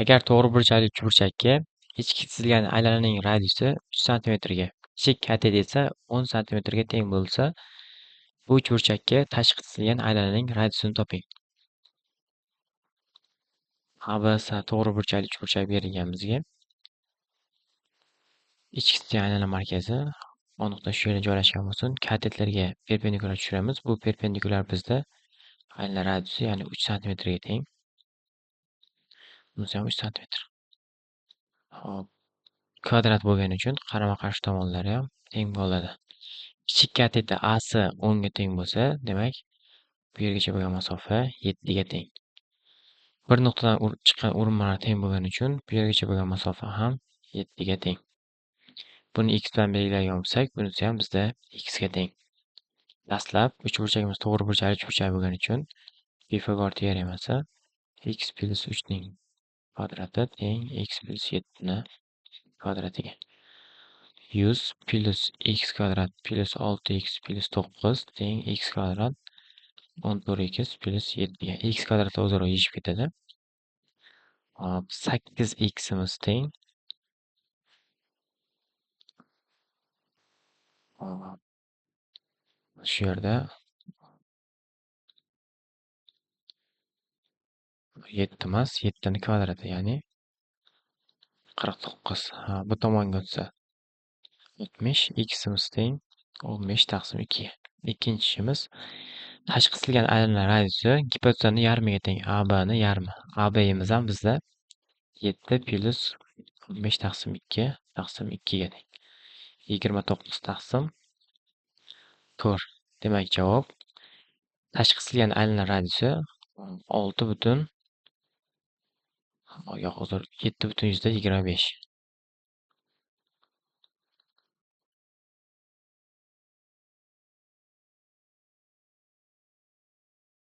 Agar to'g'ri burchakli uchburchakka ichki chizilgan aylananing radiusi 3 santimetrga, kichik katet esa 10 santimetrga teng bo'lsa, bu uchburchakka tashqi chizilgan aylananing radiusini toping. ABC to'g'ri burchakli uchburchak berilgan bizga. Ichki chizilgan aylana markazi O nuqta shu yerga joylashgan bo'lsin. Katetlarga perpendikulyar tushiramiz. Bu perpendikulyar bizda aylana radiusi, ya'ni 3 santimetrga teng. Bunisi ham 3 santimetr. Hop. Kvadrat bo'lgani uchun qarama-qarshi tomonlari ham teng bo'ladi. Kichik katetda AC 10 ga teng bo'lsa, demak, bu yergacha bo'lgan masofa 7 ga teng. Bir nuqtadan chiqqan urinmalar teng bo'lgani uchun bu yergacha bo'lgan masofa ham 7 ga teng. Buni x bilan belgilagan bo'lsak, bunisi ham bizda x ga teng. Dastlab uchburchagimiz to'g'ri burchakli uchburchak bo'lgani uchun Pifagor teoremasi x plus 3 ning kvadrati teng x plus 7 ning kvadratiga. 100 plus x kvadrat plus 6x plus 9 teng x kvadrat 14x plus 7 ga. X kvadratlar o'zaro yechib ketadi. 8x imiz teng shu yerda 7 emas, 7 ning kvadrati, ya'ni 49. Bu tomonga o'tsa 70, x imiz teng 15 taqsim 2 ga. Ikkinchi ishimiz tashqi chizilgan aylana radiusi gipotenzani yarmiga teng, AB ni yarmi. AB imiz ham bizda 7 plus 15 taqsim 2 taqsim 2 ga teng. 29 taqsim 4. Demak, javob tashqi chizilgan aylana radiusi 6 butun, yo'q, uzr, 7 butun 25.